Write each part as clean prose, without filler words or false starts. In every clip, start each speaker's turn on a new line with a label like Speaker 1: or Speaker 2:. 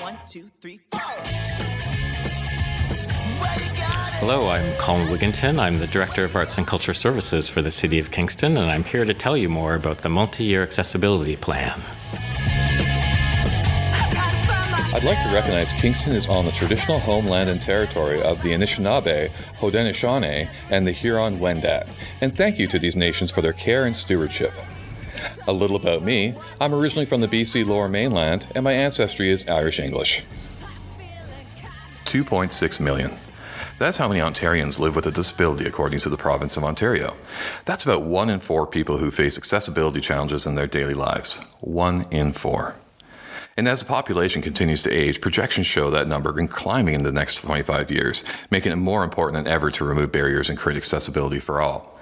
Speaker 1: 1, 2, 3, 4.
Speaker 2: Hello, I'm Colin Wiginton. I'm the Director of Arts and Culture Services for the City of Kingston, and I'm here to tell you more about the multi-year accessibility plan.
Speaker 3: I'd like to recognize Kingston is on the traditional homeland and territory of the Anishinaabe, Haudenosaunee, and the Huron-Wendat, and thank you to these nations for their care and stewardship. A little about me, I'm originally from the BC Lower Mainland, and my ancestry is Irish-English.
Speaker 4: 2.6 million. That's how many Ontarians live with a disability according to the province of Ontario. That's about 1 in 4 people who face accessibility challenges in their daily lives. 1 in 4. And as the population continues to age, projections show that number climbing in the next 25 years, making it more important than ever to remove barriers and create accessibility for all.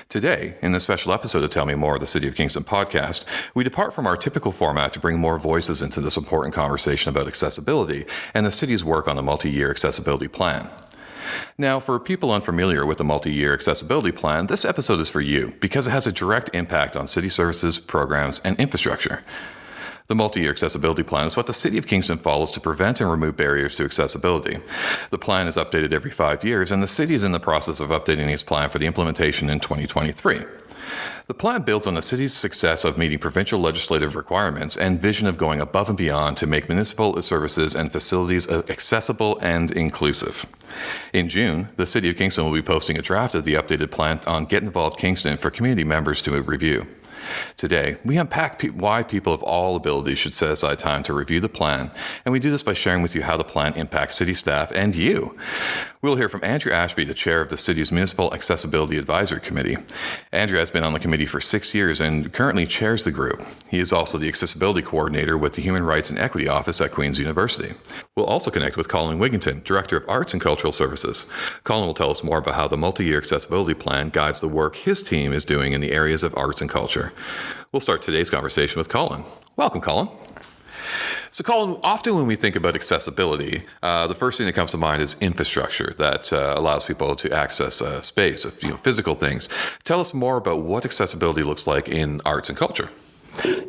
Speaker 4: Today, in this special episode of Tell Me More, the City of Kingston podcast, we depart from our typical format to bring more voices into this important conversation about accessibility and the city's work on the multi-year accessibility plan. Now, for people unfamiliar with the multi-year accessibility plan, this episode is for you because it has a direct impact on city services, programs, and infrastructure. The multi-year accessibility plan is what the City of Kingston follows to prevent and remove barriers to accessibility. The plan is updated every 5 years, and the City is in the process of updating its plan for the implementation in 2023. The plan builds on the City's success of meeting provincial legislative requirements and vision of going above and beyond to make municipal services and facilities accessible and inclusive. In June, the City of Kingston will be posting a draft of the updated plan on Get Involved Kingston for community members to review. Today, we unpack why people of all abilities should set aside time to review the plan, and we do this by sharing with you how the plan impacts city staff and you. We'll hear from Andrew Ashby, the chair of the city's Municipal Accessibility Advisory Committee. Andrew has been on the committee for 6 years and currently chairs the group. He is also the accessibility coordinator with the Human Rights and Equity Office at Queen's University. We'll also connect with Colin Wiginton, Director of Arts and Cultural Services. Colin will tell us more about how the multi-year accessibility plan guides the work his team is doing in the areas of arts and culture. We'll start today's conversation with Colin. Welcome, Colin. So, Colin, often when we think about accessibility, the first thing that comes to mind is infrastructure that allows people to access space, physical things. Tell us more about what accessibility looks like in arts and culture.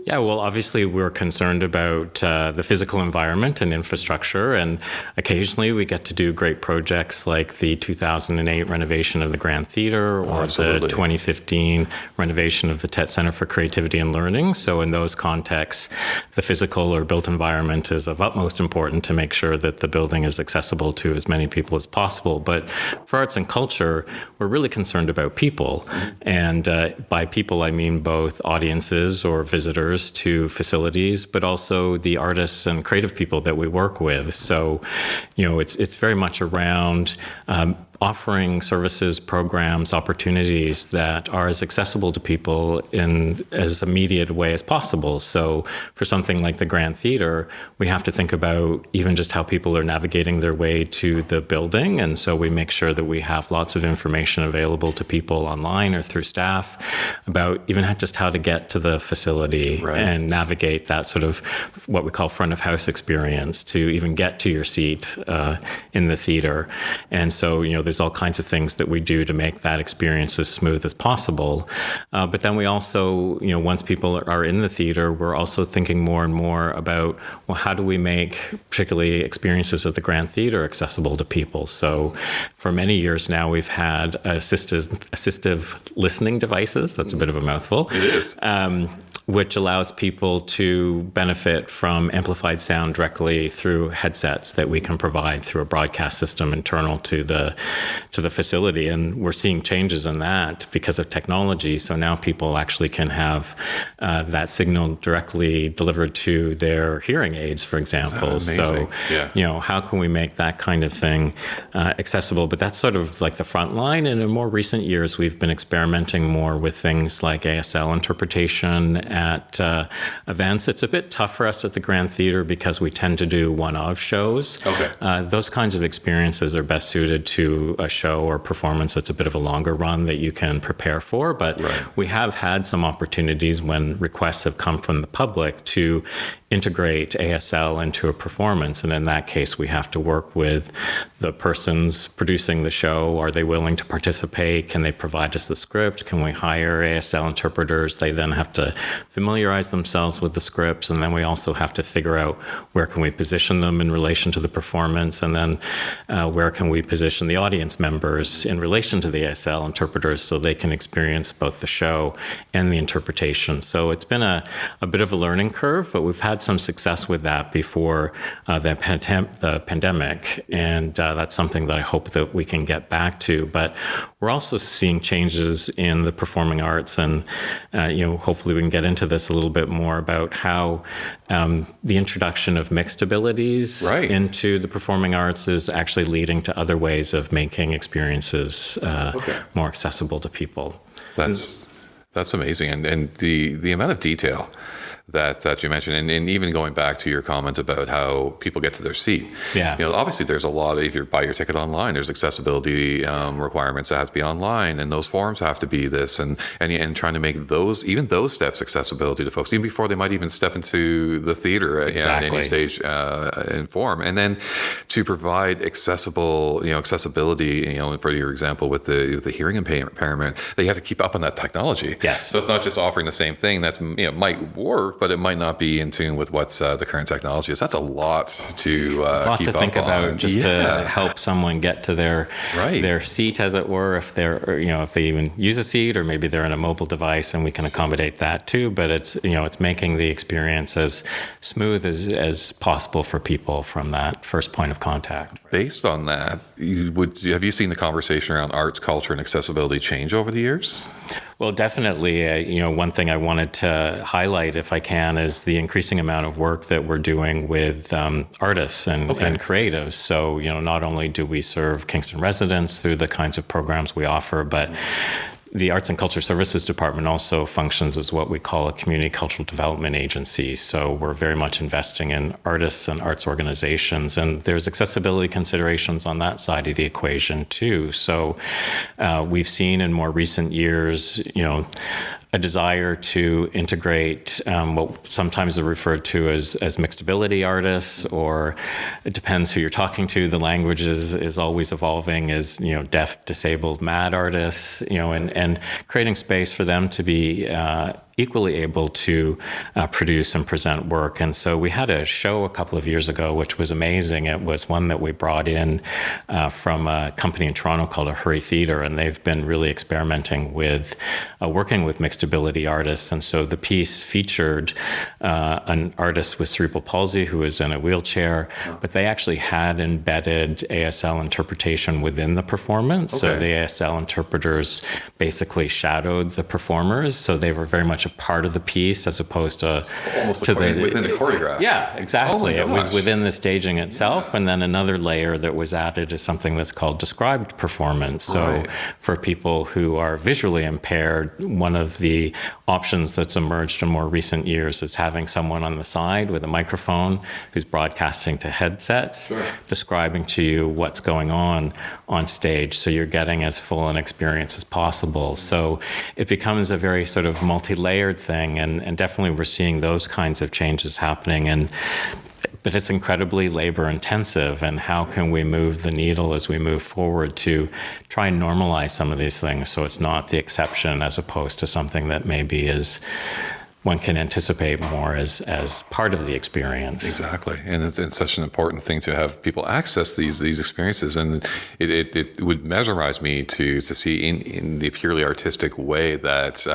Speaker 2: Yeah, well, obviously we're concerned about the physical environment and infrastructure, and occasionally we get to do great projects like the 2008 renovation of the Grand Theatre or the 2015 renovation of the Tet Centre for Creativity and Learning. So in those contexts, the physical or built environment is of utmost importance to make sure that the building is accessible to as many people as possible. But for arts and culture, we're really concerned about people. And by people, I mean both audiences or visitors to facilities, but also the artists and creative people that we work with. So, it's very much around offering services, programs, opportunities that are as accessible to people in as immediate a way as possible. So for something like the Grand Theatre, we have to think about even just how people are navigating their way to the building. And so we make sure that we have lots of information available to people online or through staff about even just how to get to the facility and navigate that sort of what we call front of house experience to even get to your seat in the theatre. And so, there's all kinds of things that we do to make that experience as smooth as possible. But then we also, once people are in the theatre, we're also thinking more and more about, well, how do we make particularly experiences at the Grand Theatre accessible to people? So for many years now, we've had assistive listening devices. That's a bit of a mouthful.
Speaker 4: It is.
Speaker 2: Which allows people to benefit from amplified sound directly through headsets that we can provide through a broadcast system internal to the facility. And we're seeing changes in that because of technology. So now people actually can have that signal directly delivered to their hearing aids, for example. So, how can we make that kind of thing accessible? But that's sort of like the front line. And in more recent years, we've been experimenting more with things like ASL interpretation at events. It's a bit tough for us at the Grand Theatre because we tend to do one-off shows. Okay. Those kinds of experiences are best suited to a show or performance that's a bit of a longer run that you can prepare for. But we have had some opportunities when requests have come from the public to integrate ASL into a performance. And in that case, we have to work with the persons producing the show. Are they willing to participate? Can they provide us the script? Can we hire ASL interpreters? They then have to familiarize themselves with the scripts. And then we also have to figure out where can we position them in relation to the performance. And then where can we position the audience members in relation to the ASL interpreters so they can experience both the show and the interpretation. So it's been a bit of a learning curve, but we've had some success with that before the pandemic, and that's something that I hope that we can get back to. But we're also seeing changes in the performing arts, and hopefully we can get into this a little bit more about how the introduction of mixed abilities into the performing arts is actually leading to other ways of making experiences more accessible to people.
Speaker 3: That's amazing, and the amount of detail that you mentioned, and even going back to your comment about how people get to their seat.
Speaker 2: Yeah.
Speaker 3: Obviously there's a lot of, if you buy your ticket online, there's accessibility requirements that have to be online, and those forms have to be this, and trying to make those steps accessibility to folks, even before they might even step into the theater at any stage and form. And then to provide accessibility, for your example with the hearing impairment, they have to keep up on that technology.
Speaker 2: Yes.
Speaker 3: So it's not just offering the same thing that's, might work, but it might not be in tune with what's the current technology is. That's a lot to keep
Speaker 2: to think
Speaker 3: up
Speaker 2: about
Speaker 3: on.
Speaker 2: just to help someone get to their seat, as it were, if they even use a seat, or maybe they're in a mobile device, and we can accommodate that too. But it's making the experience as smooth as possible for people from that first point of contact.
Speaker 3: Based on that, have you seen the conversation around arts, culture, and accessibility change over the years?
Speaker 2: Well, definitely. One thing I wanted to highlight, if I can, is the increasing amount of work that we're doing with artists and creatives. So, not only do we serve Kingston residents through the kinds of programs we offer, but the Arts and Culture Services Department also functions as what we call a community cultural development agency. So we're very much investing in artists and arts organizations, and there's accessibility considerations on that side of the equation too. So we've seen in more recent years, a desire to integrate what sometimes are referred to as mixed ability artists, or it depends who you're talking to. The language is always evolving as, deaf, disabled, mad artists, and creating space for them to be equally able to produce and present work. And so we had a show a couple of years ago, which was amazing. It was one that we brought in from a company in Toronto called Hurry Theatre, and they've been really experimenting with working with mixed ability artists. And so the piece featured an artist with cerebral palsy who was in a wheelchair, but they actually had embedded ASL interpretation within the performance. So the ASL interpreters basically shadowed the performers, so they were very much a part of the piece as opposed to
Speaker 3: almost within the choreograph.
Speaker 2: Yeah, exactly. It was within the staging itself, and then another layer that was added is something that's called described performance. So for people who are visually impaired, one of the options that's emerged in more recent years is having someone on the side with a microphone who's broadcasting to headsets, describing to you what's going on stage, so you're getting as full an experience as possible. So it becomes a very sort of multi-layered thing, and definitely we're seeing those kinds of changes happening, but it's incredibly labor intensive. And how can we move the needle as we move forward to try and normalize some of these things so it's not the exception as opposed to something that maybe is one can anticipate more as part of the experience.
Speaker 3: Exactly. And it's such an important thing to have people access these experiences. And it would mesmerize me to see in the purely artistic way that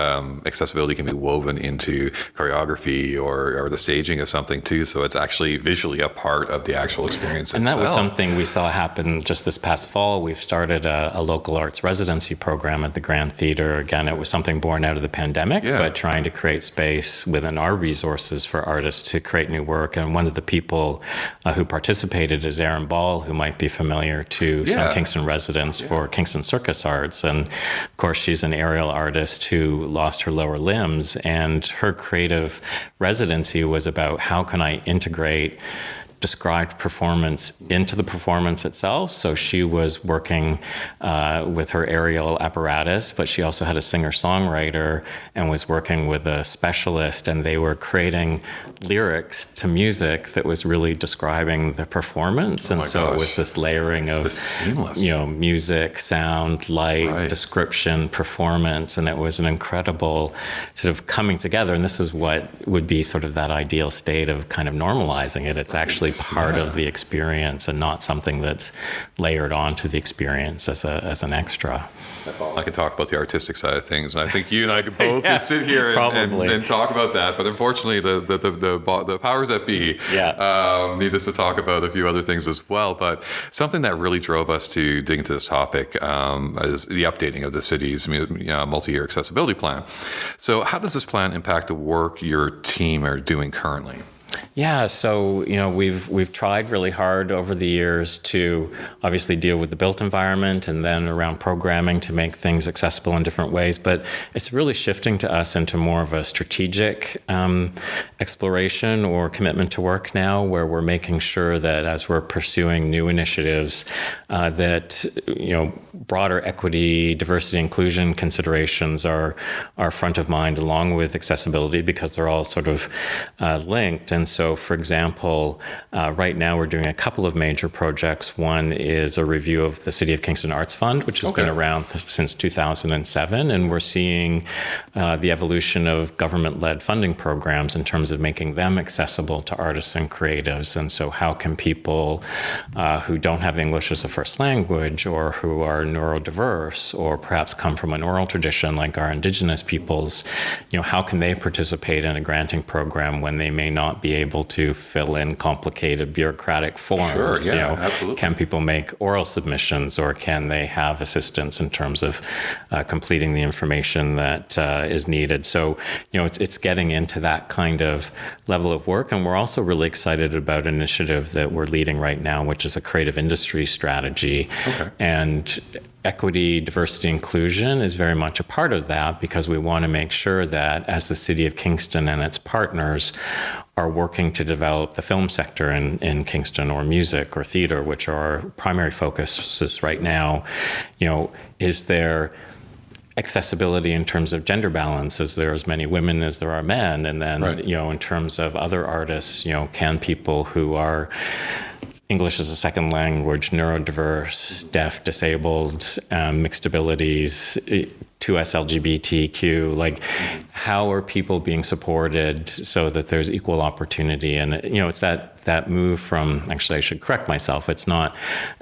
Speaker 3: accessibility can be woven into choreography or the staging of something too. So it's actually visually a part of the actual experience itself.
Speaker 2: And that was something we saw happen just this past fall. We've started a local arts residency program at the Grand Theatre. Again, it was something born out of the pandemic, but trying to create space within our resources for artists to create new work. And one of the people who participated is Erin Ball, who might be familiar to some Kingston residents for Kingston Circus Arts. And of course, she's an aerial artist who lost her lower limbs, and her creative residency was about how can I integrate described performance into the performance itself. So she was working with her aerial apparatus, but she also had a singer-songwriter and was working with a specialist, and they were creating lyrics to music that was really describing the performance. And so it was this layering of music, sound, light, description, performance, and it was an incredible sort of coming together. And this is what would be sort of that ideal state of kind of normalizing it. It's actually part of the experience and not something that's layered onto the experience as an extra.
Speaker 4: I could talk about the artistic side of things, and I think you and I could both could sit here and talk about that. But unfortunately, the powers that be need us to talk about a few other things as well. But something that really drove us to dig into this topic is the updating of the city's multi-year accessibility plan. So how does this plan impact the work your team are doing currently?
Speaker 2: Yeah, so we've tried really hard over the years to obviously deal with the built environment and then around programming to make things accessible in different ways. But it's really shifting to us into more of a strategic exploration or commitment to work now, where we're making sure that as we're pursuing new initiatives, that broader equity, diversity, inclusion considerations are front of mind along with accessibility, because they're all sort of linked. And so, for example, right now we're doing a couple of major projects. One is a review of the City of Kingston Arts Fund, which has been around since 2007. And we're seeing the evolution of government-led funding programs in terms of making them accessible to artists and creatives. And so how can people who don't have English as a first language, or who are neurodiverse, or perhaps come from an oral tradition like our Indigenous peoples, how can they participate in a granting program when they may not be able to fill in complicated bureaucratic forms?
Speaker 4: Sure, yeah, absolutely.
Speaker 2: Can people make oral submissions, or can they have assistance in terms of completing the information that is needed? So, it's getting into that kind of level of work. And we're also really excited about an initiative that we're leading right now, which is a creative industry strategy. And equity, diversity, inclusion is very much a part of that, because we want to make sure that as the City of Kingston and its partners are working to develop the film sector in Kingston, or music or theater, which are our primary focuses right now, is there accessibility in terms of gender balance? Is there as many women as there are men? And then, in terms of other artists, can people who are English as a second language, neurodiverse, deaf, disabled, mixed abilities, 2S LGBTQ, how are people being supported so that there's equal opportunity? And, it's that move from, actually, I should correct myself, it's not,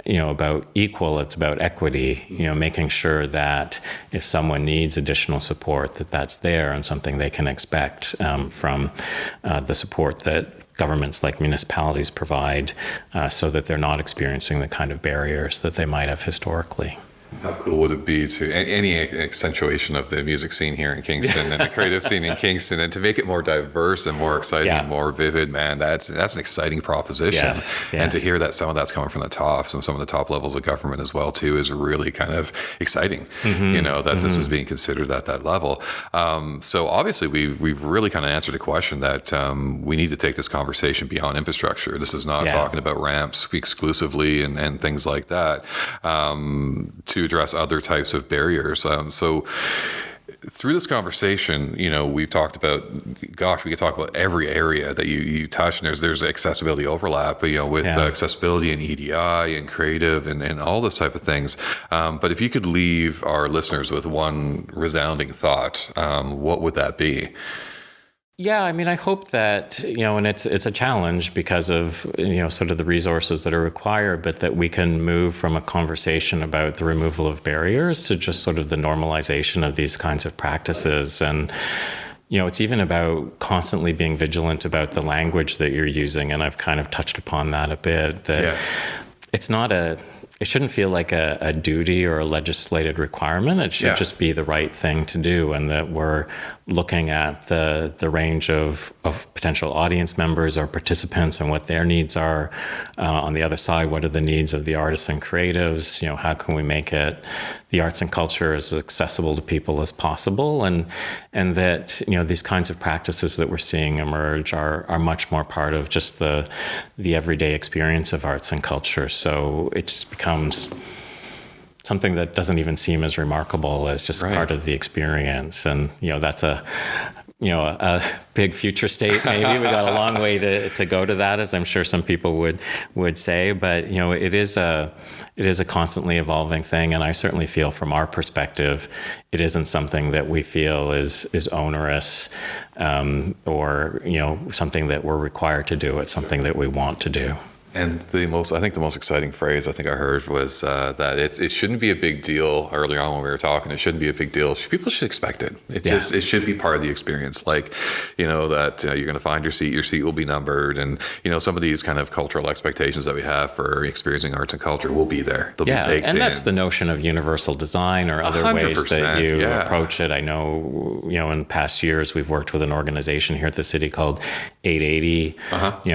Speaker 2: about equal, it's about equity, making sure that if someone needs additional support, that's there and something they can expect from the support that governments like municipalities provide, so that they're not experiencing the kind of barriers that they might have historically.
Speaker 4: How cool would it be to any accentuation of the music scene here in Kingston and the creative scene in Kingston, and to make it more diverse and more exciting and more vivid? Man, that's an exciting proposition.
Speaker 2: Yes.
Speaker 4: And to hear that some of that's coming from the tops and some of the top levels of government as well too is really kind of exciting. That this is being considered at that level. So obviously we've really kind of answered the question that we need to take this conversation beyond infrastructure. This is not talking about ramps exclusively and things like that. To address other types of barriers. So through this conversation, we've talked about, we could talk about every area that you touched, and there's accessibility overlap, with accessibility and EDI and creative and all this type of things. But if you could leave our listeners with one resounding thought, what would that be?
Speaker 2: Yeah, I hope that, and it's a challenge because of, sort of the resources that are required, but that we can move from a conversation about the removal of barriers to just sort of the normalization of these kinds of practices. And, it's even about constantly being vigilant about the language that you're using. And I've kind of touched upon that a bit, that it shouldn't feel like a duty or a legislated requirement. It should just be the right thing to do, and that we're looking at the range of potential audience members or participants and what their needs are. On the other side, what are the needs of the artists and creatives? How can we make the arts and culture as accessible to people as possible? And that, these kinds of practices that we're seeing emerge are much more part of just the everyday experience of arts and culture. So it just becomes something that doesn't even seem as remarkable as just part of the experience. And, that's a big future state, maybe. We got a long way to go to that, as I'm sure some people would say. But, it is a constantly evolving thing. And I certainly feel from our perspective, it isn't something that we feel is onerous or, something that we're required to do. It's something that we want to do.
Speaker 4: And I think the most exciting phrase I think I heard was that it shouldn't be a big deal. Earlier on when we were talking, it shouldn't be a big deal. People should expect it. It should be part of the experience. Like, that you're going to find your seat will be numbered, and some of these kind of cultural expectations that we have for experiencing arts and culture will be there. They'll be baked in. And
Speaker 2: that's the notion of universal design or other 100%, ways that you approach it. I know, in past years we've worked with an organization here at the city called 880.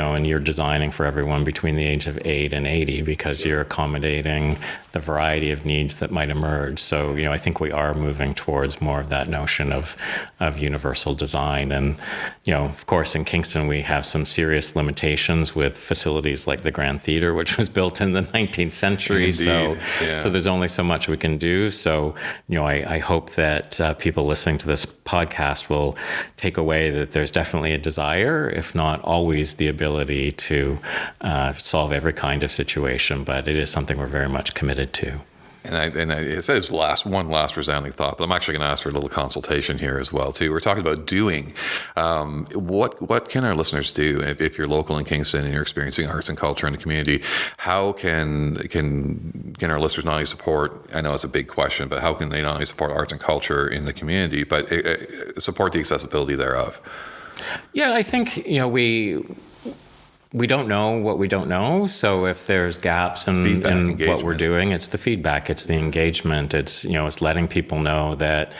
Speaker 2: And you're designing for everyone between the age of 8 and 80 because you're accommodating the variety of needs that might emerge. So, I think we are moving towards more of that notion of universal design. And, of course, in Kingston, we have some serious limitations with facilities like the Grand Theatre, which was built in the 19th century.
Speaker 4: Indeed.
Speaker 2: So there's only so much we can do. So, I hope that people listening to this podcast will take away that there's definitely a desire, if not always the ability to solve every kind of situation, but it is something we're very much committed to.
Speaker 4: And it says one last resounding thought, but I'm actually going to ask for a little consultation here as well too. We're talking about doing. What can our listeners do if you're local in Kingston and you're experiencing arts and culture in the community? How can our listeners not only support? I know it's a big question, but how can they not only support arts and culture in the community, but support the accessibility thereof?
Speaker 2: Yeah, I think we don't know what we don't know. So if there's gaps in what we're doing, it's the feedback, it's the engagement, it's letting people know that,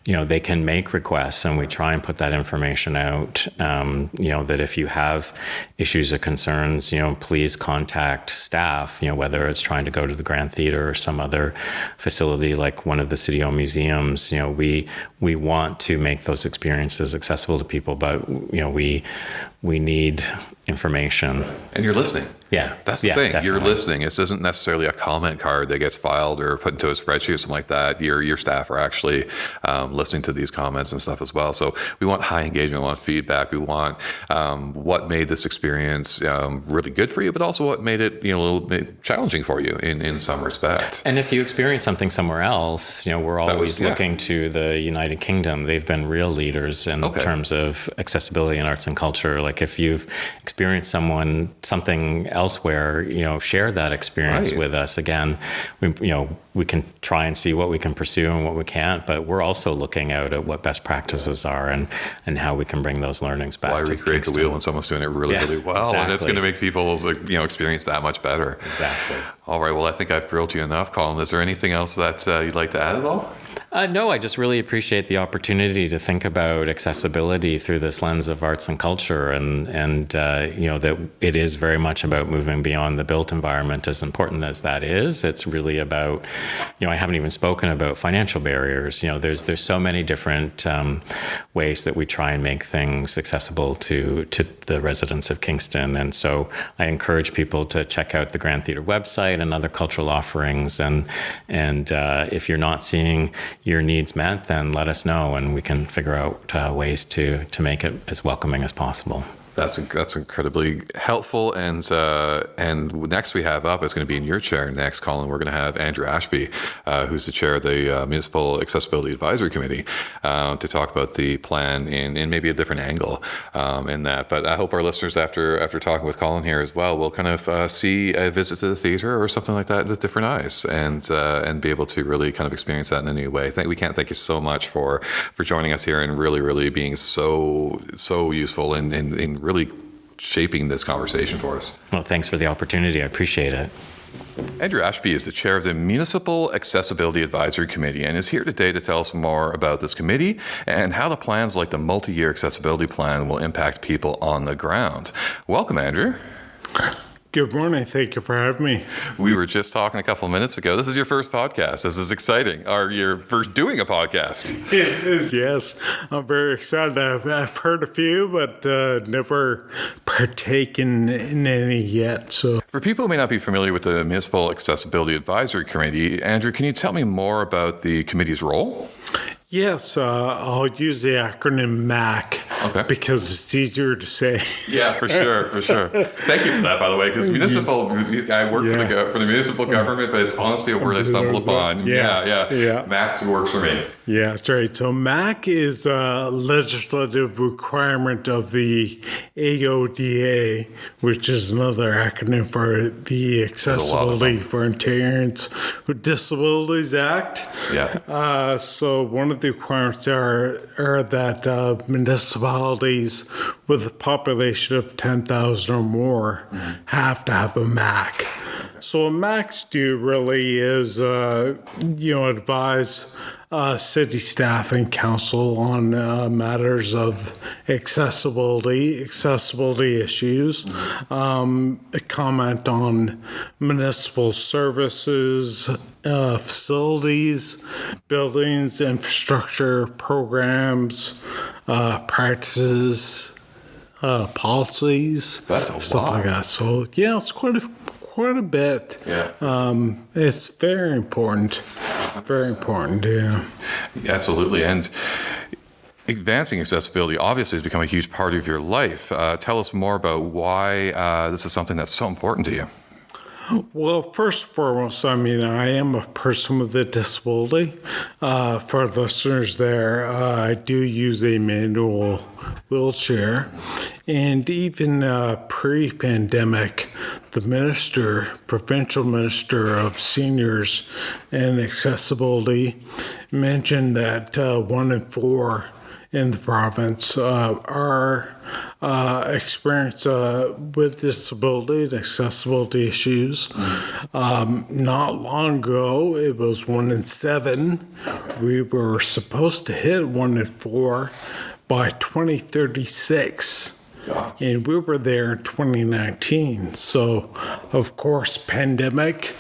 Speaker 2: they can make requests, and we try and put that information out. That if you have issues or concerns, please contact staff, whether it's trying to go to the Grand Theatre or some other facility like one of the city-owned museums. We want to make those experiences accessible to people, but, we need information.
Speaker 4: And you're listening.
Speaker 2: Yeah.
Speaker 4: That's the thing.
Speaker 2: Definitely.
Speaker 4: You're listening. It isn't necessarily a comment card that gets filed or put into a spreadsheet or something like that. Your staff are actually listening to these comments and stuff as well. So we want high engagement. We want feedback. We want what made this experience really good for you, but also what made it a little bit challenging for you in some respect.
Speaker 2: And if you experience something somewhere else, we're always looking to the United Kingdom. They've been real leaders in terms of accessibility in arts and culture. Like if you've experienced something elsewhere, share that experience with us. Again, we can try and see what we can pursue and what we can't, but we're also looking out at what best practices are and how we can bring those learnings back.
Speaker 4: Why recreate the wheel when someone's doing it really well? Exactly. And it's going to make people's experience that much better.
Speaker 2: Exactly.
Speaker 4: All right. Well, I think I've grilled you enough, Colin. Is there anything else that you'd like to add at all?
Speaker 2: No, I just really appreciate the opportunity to think about accessibility through this lens of arts and culture, and that it is very much about moving beyond the built environment. As important as that is, it's really about, I haven't even spoken about financial barriers. There's so many different ways that we try and make things accessible to the residents of Kingston, and so I encourage people to check out the Grand Theatre website and other cultural offerings, and if you're not seeing your needs met, then let us know, and we can figure out ways to make it as welcoming as possible.
Speaker 4: That's incredibly helpful. And next we have up, it's going to be in your chair next, Colin. We're going to have Andrew Ashby, who's the chair of the Municipal Accessibility Advisory Committee, to talk about the plan in maybe a different angle in that. But I hope our listeners, after talking with Colin here as well, will kind of see a visit to the theatre or something like that with different eyes, and be able to really kind of experience that in a new way. We can't thank you so much for joining us here and really, really being so useful in really shaping this conversation for us.
Speaker 2: Well, thanks for the opportunity. I appreciate it.
Speaker 4: Andrew Ashby is the chair of the Municipal Accessibility Advisory Committee and is here today to tell us more about this committee and how the plans like the multi-year accessibility plan will impact people on the ground. Welcome, Andrew.
Speaker 1: Good morning. Thank you for having me.
Speaker 4: We were just talking a couple of minutes ago. This is your first podcast. This is exciting. Or you're first doing a podcast.
Speaker 1: It is, yes. I'm very excited. I've heard a few, but never partaken in any yet. So,
Speaker 4: for people who may not be familiar with the Municipal Accessibility Advisory Committee, Andrew, can you tell me more about the committee's role?
Speaker 1: Yes, I'll use the acronym MAC because it's easier to say.
Speaker 4: Yeah, for sure. Thank you for that, by the way, because municipal, I work for the municipal government, but it's honestly a word I stumbled upon. Yeah. MAC works for me.
Speaker 1: Yeah, that's right. So MAC is a legislative requirement of the AODA, which is another acronym for the Accessibility for Ontarians with Disabilities Act.
Speaker 4: Yeah.
Speaker 1: So one of the requirements are that municipalities with a population of 10,000 or more have to have a MAC. So a MAC's do really is, advise city staff and council on matters of accessibility issues, comment on municipal services, facilities, buildings, infrastructure, programs, practices, policies.
Speaker 4: That's a
Speaker 1: stuff
Speaker 4: lot.
Speaker 1: Like that. So yeah, it's quite a bit.
Speaker 4: Yeah.
Speaker 1: It's very important. Very important, yeah.
Speaker 4: Absolutely. And advancing accessibility obviously has become a huge part of your life. Tell us more about why this is something that's so important to you.
Speaker 1: Well, first and foremost, I am a person with a disability. For listeners there, I do use a manual wheelchair. And even pre-pandemic, the provincial minister of seniors and accessibility mentioned that 1 in 4 in the province are experience with disability and accessibility issues. Not long ago, it was 1 in 7. We were supposed to hit 1 in 4 by 2036. And we were there in 2019. So, of course, pandemic,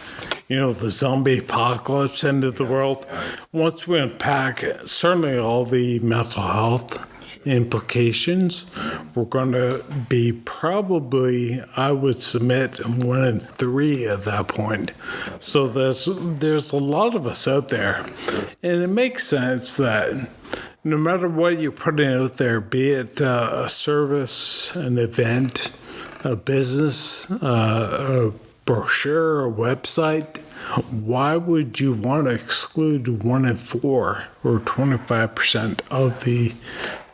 Speaker 1: the zombie apocalypse ended the world. Once we unpack certainly all the mental health implications, we're going to be probably, I would submit, 1 in 3 at that point. So there's a lot of us out there. And it makes sense that no matter what you're putting out there, be it a service, an event, a business, a brochure, a website, why would you want to exclude 1 in 4 or 25% of the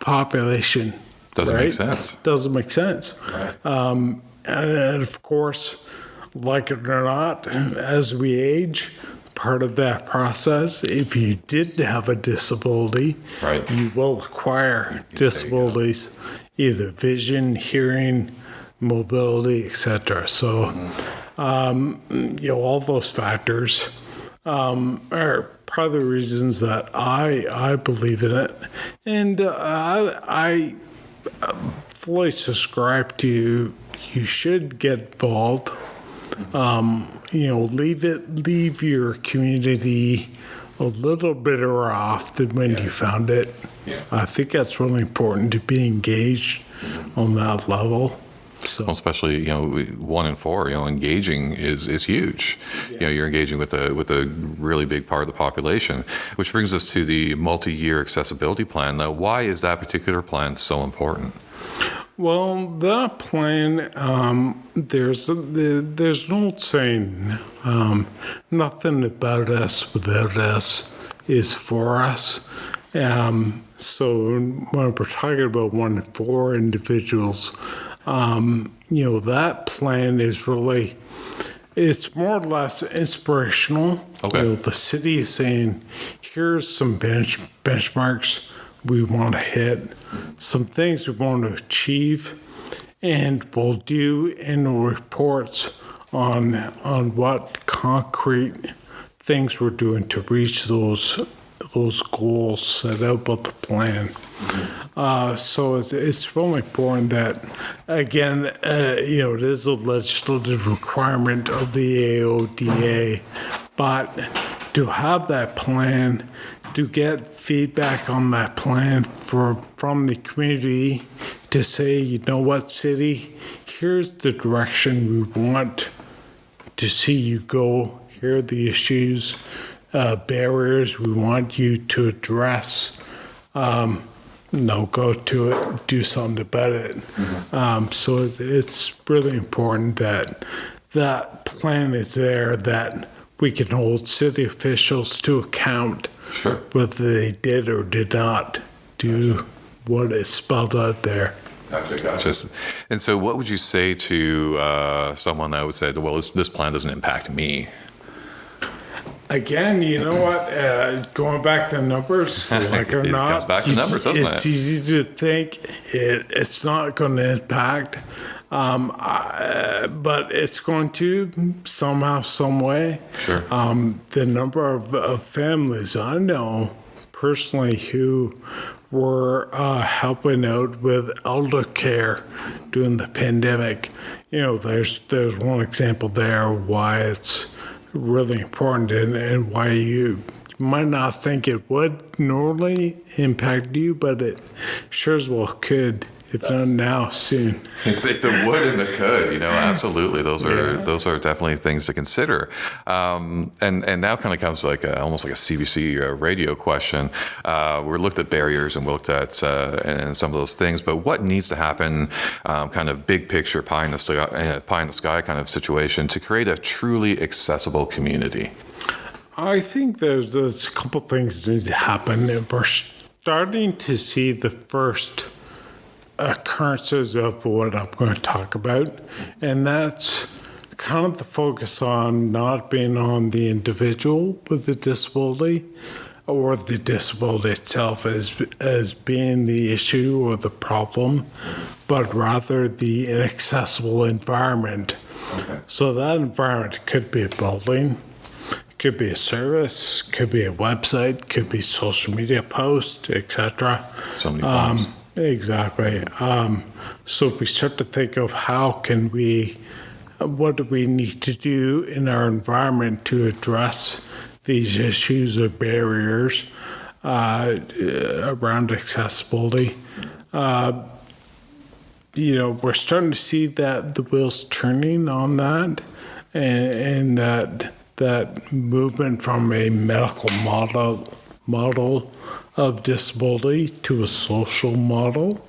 Speaker 1: population?
Speaker 4: Doesn't make sense.
Speaker 1: Doesn't make sense.
Speaker 4: Right.
Speaker 1: And of course, like it or not, as we age, part of that process, if you did have a disability, you will acquire disabilities, either vision, hearing, mobility, etc. So, all those factors are part of the reasons that I believe in it. And I fully subscribe to you should get involved. Leave your community a little better off than when you found it.
Speaker 4: Yeah.
Speaker 1: I think that's really important to be engaged on that level. So,
Speaker 4: well, especially 1 in 4, engaging is huge.
Speaker 1: Yeah.
Speaker 4: You're engaging with a really big part of the population, which brings us to the multi-year accessibility plan. Now, why is that particular plan so important?
Speaker 1: Well, that plan, there's an old saying, nothing about us without us is for us. So when we're talking about 1 in 4 individuals, that plan is really, it's more or less inspirational.
Speaker 4: Okay.
Speaker 1: The city is saying, here's some benchmarks we want to hit, some things we want to achieve, and we'll do annual reports on what concrete things we're doing to reach those goals set out by the plan. So it's really important that, again, it is a legislative requirement of the AODA, but to have that plan, to get feedback on that plan from the community to say, you know what, city, here's the direction we want to see you go. Here are the issues, barriers we want you to address. Go to it and do something about it. So it's really important that that plan is there, that we can hold city officials to account,
Speaker 4: Sure.
Speaker 1: whether they did or did not do what is spelled out there.
Speaker 4: Gotcha. And so what would you say to someone that would say, well, this plan doesn't impact me?
Speaker 1: Again, you know what? Going back to numbers, like or
Speaker 4: It
Speaker 1: not,
Speaker 4: comes back to numbers, doesn't
Speaker 1: it's
Speaker 4: it?
Speaker 1: easy to think it's not going to impact, but it's going to somehow, some way.
Speaker 4: Sure.
Speaker 1: The number of families I know personally who were helping out with elder care during the pandemic. There's one example there why it's really important and why you might not think it would normally impact you, but it sure as well could, if not now, soon.
Speaker 4: It's like the would and the could, absolutely. Those are definitely things to consider. And now kind of comes like almost like a CBC radio question. We looked at barriers and we looked at and some of those things, but what needs to happen, kind of big picture, pie in the sky kind of situation to create a truly accessible community?
Speaker 1: I think there's a couple things that need to happen. We're starting to see the first occurrences of what I'm going to talk about, and that's kind of the focus on not being on the individual with the disability or the disability itself as being the issue or the problem, but rather the inaccessible environment.
Speaker 4: Okay.
Speaker 1: So that environment could be a building, could be a service, could be a website, could be social media posts, etc.
Speaker 4: So many forms.
Speaker 1: Exactly. So if we start to think of what do we need to do in our environment to address these issues or barriers around accessibility, we're starting to see that the wheels turning on that, and that movement from a medical model of disability to a social model.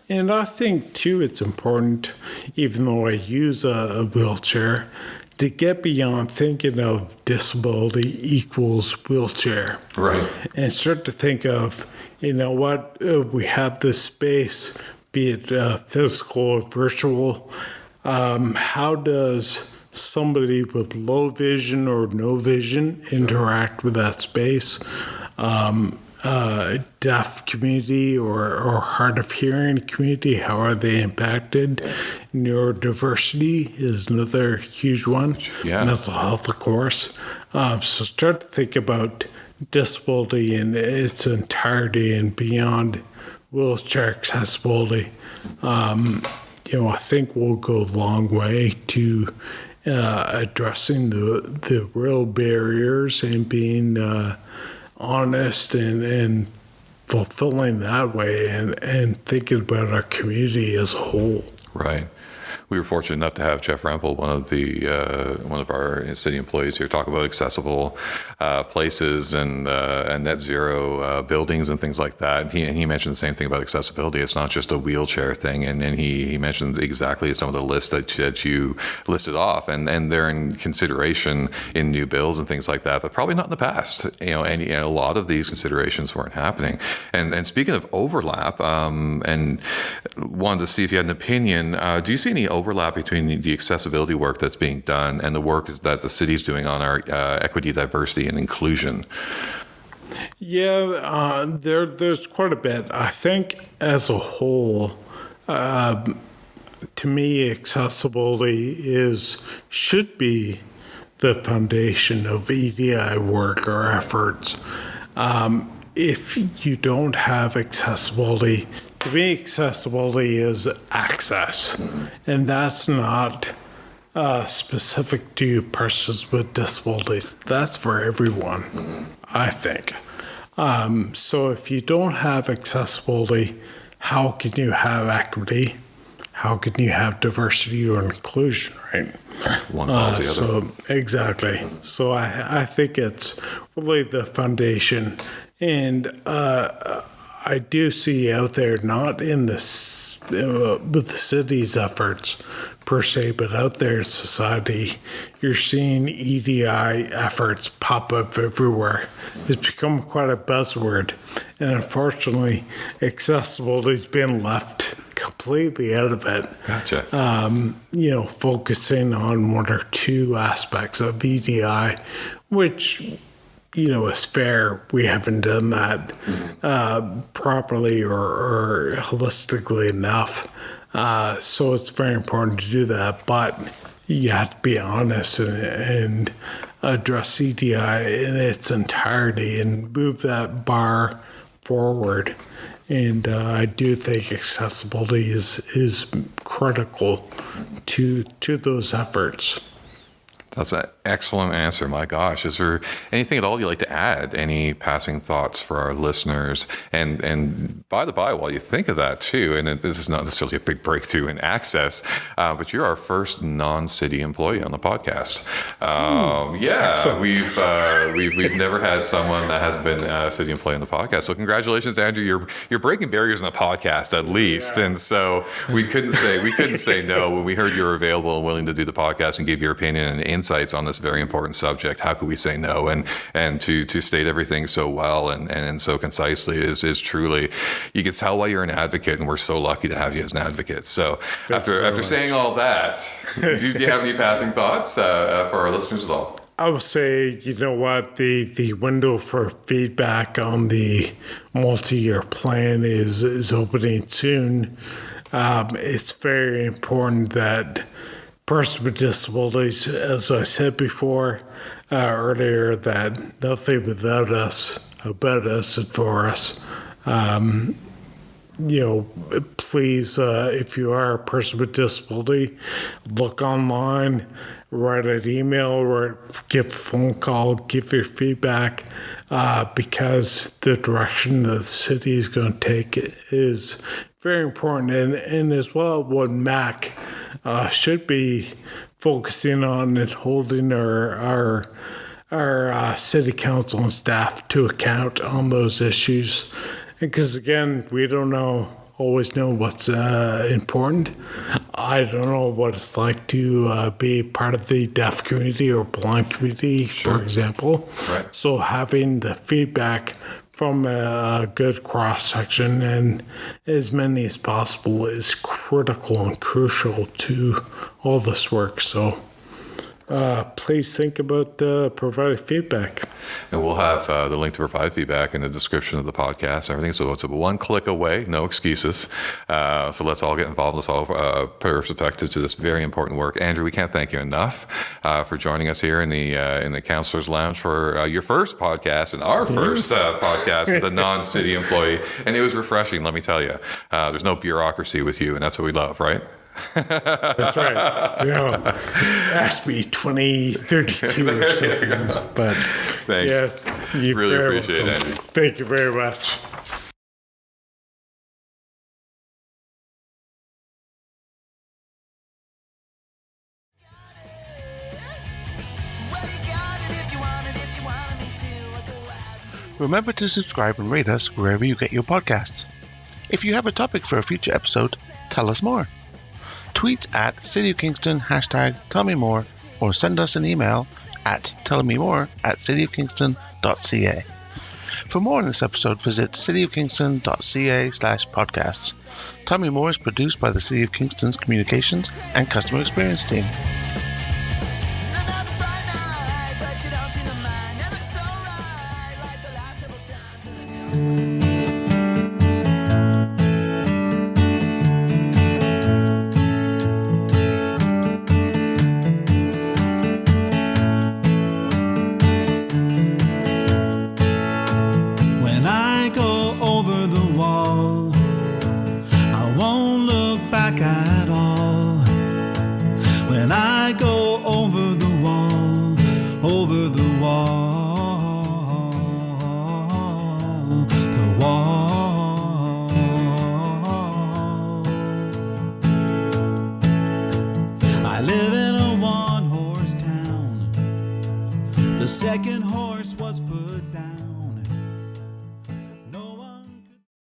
Speaker 1: And I think, too, it's important, even though I use a wheelchair, to get beyond thinking of disability equals wheelchair.
Speaker 4: Right.
Speaker 1: And start to think of, we have this space, be it physical or virtual. How does somebody with low vision or no vision interact with that space? Deaf community or hard of hearing community, how are they impacted? Neurodiversity is another huge one.
Speaker 4: Yeah.
Speaker 1: Mental health, of course. So start to think about disability in its entirety and beyond wheelchair accessibility. I think we'll go a long way to addressing the real barriers and being honest and fulfilling that way and thinking about our community as a whole.
Speaker 4: Right. We were fortunate enough to have Jeff Rempel, one of our city employees here, talk about accessible places and net zero buildings and things like that. He mentioned the same thing about accessibility. It's not just a wheelchair thing, and he mentioned exactly some of the lists that you listed off, and they're in consideration in new bills and things like that, but probably not in the past. And a lot of these considerations weren't happening. And speaking of overlap, and wanted to see if you had an opinion. Do you see any overlap between the accessibility work that's being done and the work that the city's doing on our equity, diversity, and inclusion?
Speaker 1: Yeah, there's quite a bit. I think as a whole, to me, accessibility should be the foundation of EDI work or efforts. If you don't have accessibility, to me, accessibility is access, and that's not specific to persons with disabilities. That's for everyone, I think. So if you don't have accessibility, how can you have equity? How can you have diversity or inclusion, right?
Speaker 4: One follows the other.
Speaker 1: So exactly. So I think it's really the foundation, and I do see out there, not in this with the city's efforts per se, but out there in society, you're seeing EDI efforts pop up everywhere. It's become quite a buzzword, and unfortunately, accessibility's been left completely out of it.
Speaker 4: Gotcha.
Speaker 1: Focusing on one or two aspects of EDI, which is fair. We haven't done that properly or holistically enough. So it's very important to do that, but you have to be honest and address EDI in its entirety and move that bar forward. And I do think accessibility is critical to those efforts.
Speaker 4: That's an excellent answer. My gosh, is there anything at all you'd like to add? Any passing thoughts for our listeners? And by the by, while you think of that too, and this is not necessarily a big breakthrough in access, but you're our first non-city employee on the podcast. We've never had someone that hasn't been a city employee on the podcast. So congratulations, Andrew. You're breaking barriers in the podcast at least, and so we couldn't say no when we heard you were available and willing to do the podcast and give your opinion and insights on this very important subject. How could we say no? And to state everything so well and so concisely is truly, you can tell why you're an advocate, and we're so lucky to have you as an advocate. So after saying all that, do you have any passing thoughts for our listeners at all?
Speaker 1: I would say, the window for feedback on the multi-year plan is opening soon. It's very important that persons with disabilities, as I said before earlier, that nothing about us is for us. Please, if you are a person with disability, look online, write an email, or give a phone call, give your feedback, because the direction that the city is going to take is very important. And as well, what MAC should be focusing on and holding our city council and staff to account on those issues. Because again, we don't always know what's important. I don't know what it's like to be part of the deaf community or blind community, for example.
Speaker 4: Right.
Speaker 1: So having the feedback from a good cross-section and as many as possible is critical and crucial to all this work. So please think about providing feedback.
Speaker 4: And we'll have the link to provide feedback in the description of the podcast and everything. So it's one click away, no excuses. So let's all get involved. Let's all put our perspective to this very important work. Andrew, we can't thank you enough for joining us here in the Counselor's Lounge for your first podcast and our first podcast with a non-city employee. And it was refreshing, let me tell you. There's no bureaucracy with you, and that's what we love, right?
Speaker 1: That's right. Ashby 2032 or something. But
Speaker 4: thanks.
Speaker 1: Yeah, you
Speaker 4: really appreciate it, Andy.
Speaker 1: Thank you very much.
Speaker 5: Remember to subscribe and rate us wherever you get your podcasts. If you have a topic for a future episode, tell us more. Tweet at City of Kingston #tellmemore, or send us an email at tellmemore@cityofkingston.ca. For more on this episode, visit cityofkingston.ca/podcasts. Tell Me More is produced by the City of Kingston's Communications and Customer Experience team.
Speaker 6: live in a one-horse town. The second horse was put